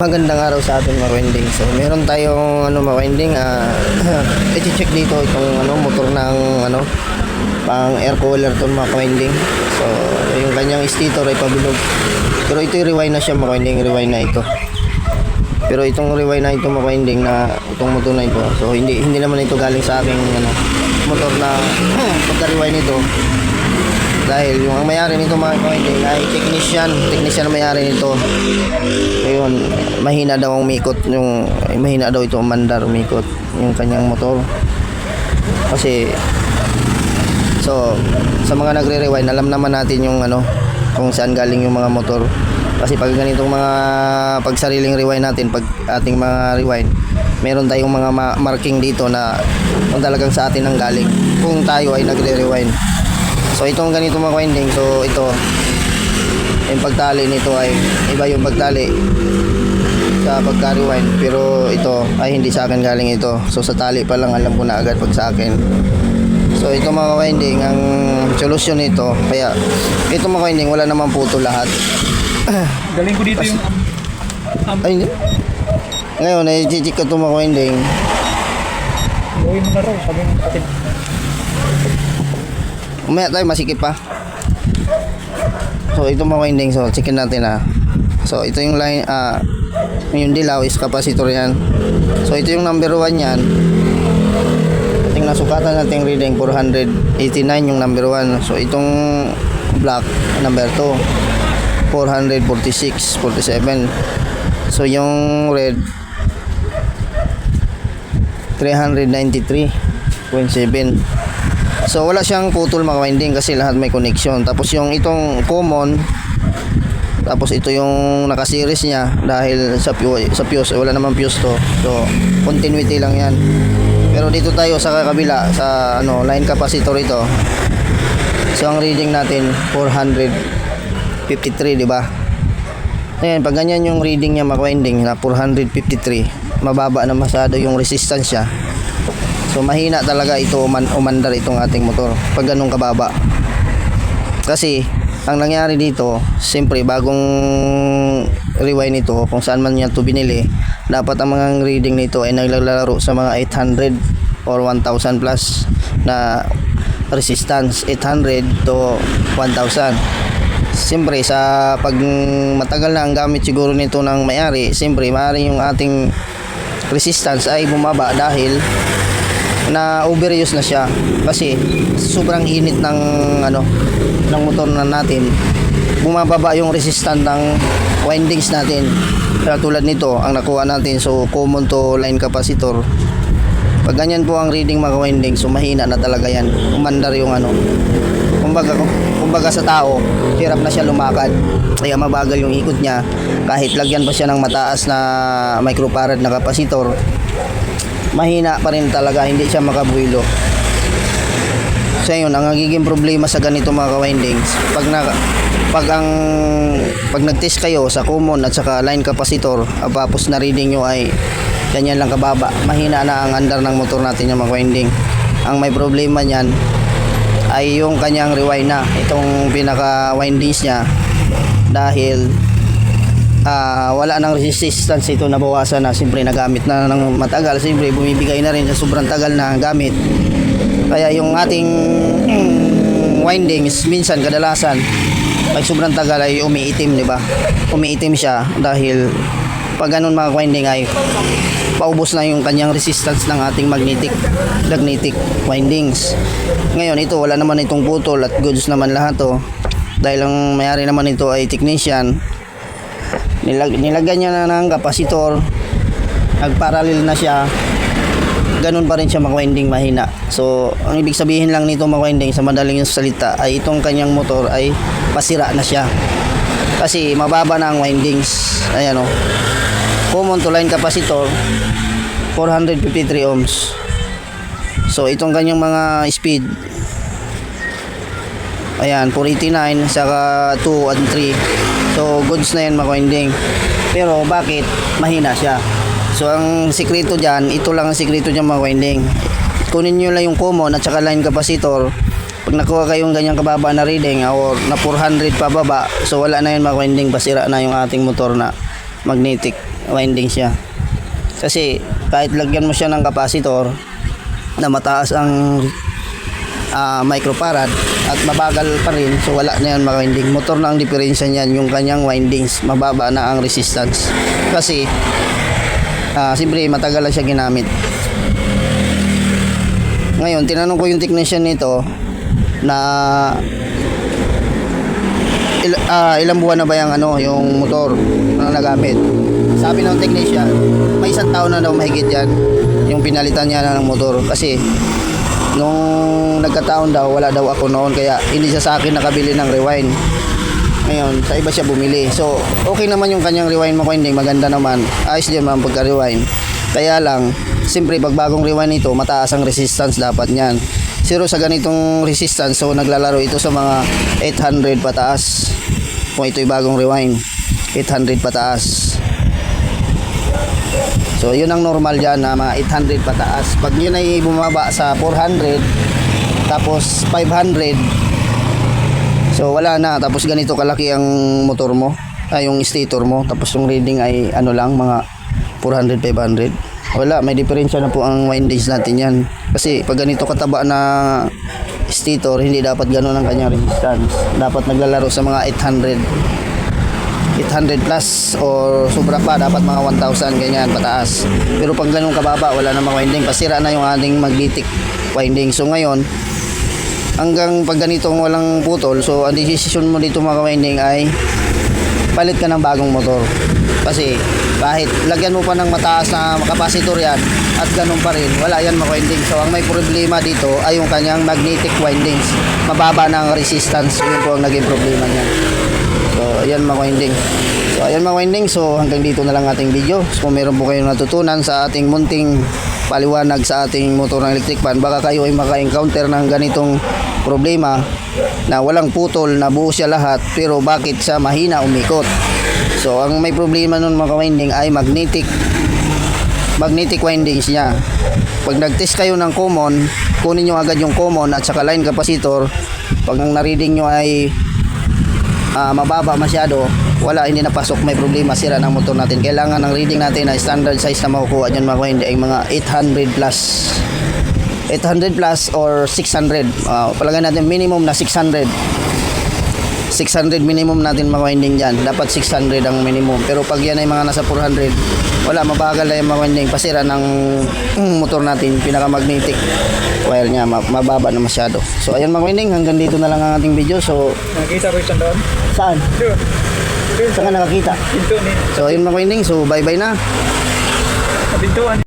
Magandang araw sa atin mga winding. So meron tayong mga winding i-check dito itong motor ng pang air cooler tong mga winding. So yung kanyang stator ay pabilog. Pero ito rewind na siya mga winding, rewind na ito. Pero itong rewind na ito mga winding na itong motor na ito. So hindi naman ito galing sa aking motor na pagka-rewind nito. Dahil yung ang may-ari nito mga winding ay technician na may-ari nito. Ayun, mahina daw umikot mahina daw ito umandar umikot yung kanyang motor. Kasi so sa mga nagre-rewind, alam naman natin yung kung saan galing yung mga motor. Kasi pag ganitong mga pagsariling rewind natin, pag ating mga rewind, meron tayong mga marking dito na kung talagang sa atin ang galing kung tayo ay nagre-rewind. So itong ganito mga winding, so ito yung pagtali nito ay iba yung pagtali sa pagka-rewind, pero ito ay hindi sa akin galing ito. So sa tali pa lang alam ko na agad pag sa akin. So ito mga winding, ang solusyon nito, kaya ito mga winding wala naman puto lahat. Galing ko dito yung ay, ngayon ay check ko ito mga winding. gawin mo na raw, sabi ng kapatid. Umaya tayo, masikip pa. So ito mga winding, so checkin natin So ito yung line, yung dilaw is capacitor yan. So ito yung number 1 yan. Ating nasukatan natin reading 489 yung number 1. So itong black number 2 446, 47. So yung red 393.7. So wala siyang putol mga winding kasi lahat may connection. Tapos yung itong common, tapos ito yung naka-series niya dahil sa fuse, wala namang fuse to. So continuity lang yan. Pero dito tayo sa kabila sa line capacitor ito. So ang reading natin 453, di ba? Ayan, pag ganyan yung reading niya mga winding na 453, mababa na masyado yung resistance niya. So mahina talaga ito umandar itong ating motor pag ganun kababa. Kasi ang nangyari dito, siyempre bagong rewind ito, kung saan man niya ito binili, dapat ang mga reading nito ay naglalaro sa mga 800 or 1000 plus na resistance, 800 to 1000. Siyempre sa pag matagal na ang gamit siguro nito ng may-ari, siyempre maaari yung ating resistance ay bumaba dahil na overuse na siya kasi sobrang init ng ng motor na natin, bumababa yung resistance ng windings natin. Kaya tulad nito ang nakuha natin, so common to line capacitor. Pag ganyan po ang reading mga windings, so mahina na talaga yan, umandar yung kumbaga sa tao hirap na siya lumakad, kaya mabagal yung ikot niya. Kahit lagyan pa siya ng mataas na microfarad na capacitor, mahina pa rin talaga, hindi siya makabuilo. So yun, ang nagiging problema sa ganito mga ka-windings, pag nag-test kayo sa common at saka line capacitor, tapos na reading nyo ay ganyan lang kababa, mahina na ang andar ng motor natin yung mga winding. Ang may problema niyan ay yung kanyang rewind na, itong pinaka windings niya, dahil wala nang resistance ito, nabawasan na, siyempre nagamit na ng matagal, siyempre bumibigay na rin sa sobrang tagal na gamit. Kaya yung ating windings minsan kadalasan pag sobrang tagal ay umiitim, di ba? Umiitim siya dahil pag ganun mga winding ay paubos na yung kanyang resistance ng ating magnetic windings. Ngayon ito wala naman itong putol at goods naman lahat to, dahil ang may-ari naman ito ay technician. Nilagyan niya na ng capacitor, nagparallel na siya, ganun pa rin siya mga winding, mahina. So ang ibig sabihin lang nito mga winding sa madaling salita ay itong kanyang motor ay pasira na siya kasi mababa na ang windings. Ayan common to line capacitor 453 ohms. So itong kanyang mga speed, ayan 489 saka 2 and 3. So goods na yan mga winding. Pero bakit mahina siya? So ang sikreto dyan, ito lang ang sikreto dyan mga winding. Kunin nyo lang yung common at saka line capacitor. Pag nakuha kayong ganyang kababa na reading or na 400 pababa, so wala na yun mga winding, basira na yung ating motor na magnetic winding siya. Kasi kahit lagyan mo siya ng capacitor na mataas ang microfarad at mabagal pa rin, so wala na yan mga winding. Motor na ang diferensya niyan, yung kanyang windings, mababa na ang resistance. Kasi siyempre matagal lang siya ginamit. Ngayon, tinanong ko yung technician nito na ilang buwan na ba yung motor na nagamit. Sabi ng technician, may 1 taon na daw mahigit yan yung pinalitan niya ng motor. Kasi nung nagkataon daw, wala daw ako noon, kaya hindi siya sa akin nakabili ng rewind. Ngayon, sa iba siya bumili. So, okay naman yung kanyang rewind mo, hindi maganda naman. Ayos din naman pagka-rewind. Kaya lang, siyempre pag bagong rewind ito, mataas ang resistance dapat niyan. Zero sa ganitong resistance, so naglalaro ito sa mga 800 pataas. Kung ito'y bagong rewind, 800 pataas. So, yun ang normal dyan na mga 800 pataas. Pag yun ay bumaba sa 400, tapos 500, so wala na. Tapos ganito kalaki ang motor mo, yung stator mo. Tapos yung reading ay lang, mga 400, 500. Wala, may diferensya na po ang windings natin yan. Kasi pag ganito kataba na stator, hindi dapat ganun ang kanyang resistance. Dapat naglalaro sa mga 800 plus or sobra pa, dapat mga 1,000 ganyan pataas. Pero pag ganun kababa, wala na mga winding, pasira na yung ating magnetic winding. So ngayon, hanggang pag ganitong walang putol, so ang decision mo dito mga winding ay palit ka ng bagong motor. Kasi kahit lagyan mo pa ng mataas na capacitor yan at ganun pa rin, wala yan mga winding. So ang may problema dito ay yung kanyang magnetic windings, mababa na ang resistance. Yun po ang naging problema niya. So ayan mga winding. So ayan mga winding, so hanggang dito na lang ating video. So kung meron po kayong natutunan sa ating munting paliwanag sa ating motor ng electric fan, baka kayo ay maka-encounter ng ganitong problema na walang putol, na buo siya lahat, pero bakit siya mahina umikot. So ang may problema nun mga winding ay magnetic windings niya. Pag nag-test kayo ng common, kunin nyo agad yung common at saka line capacitor. Pag ang na-reading nyo ay mababa masyado, wala, hindi napasok, may problema, sira ng motor natin. Kailangan ang reading natin na standard size na makukuha dyan mga winding ay mga 800 plus or 600. Palagay natin minimum na 600 minimum natin mga winding dyan. Dapat 600 ang minimum. Pero pag yan ay mga nasa 400, wala, mabagal na yung mga winding, pasira ng motor natin, pinaka-magnetic wire niya, mababa na masyado. So ayan mga winding, hanggang dito na lang ang ating video. So Nakita ko isang doon. saan? Doon. Saan ka nakakita? Pinto ni. So ayun mga winding, so bye bye na. Sa pintuan.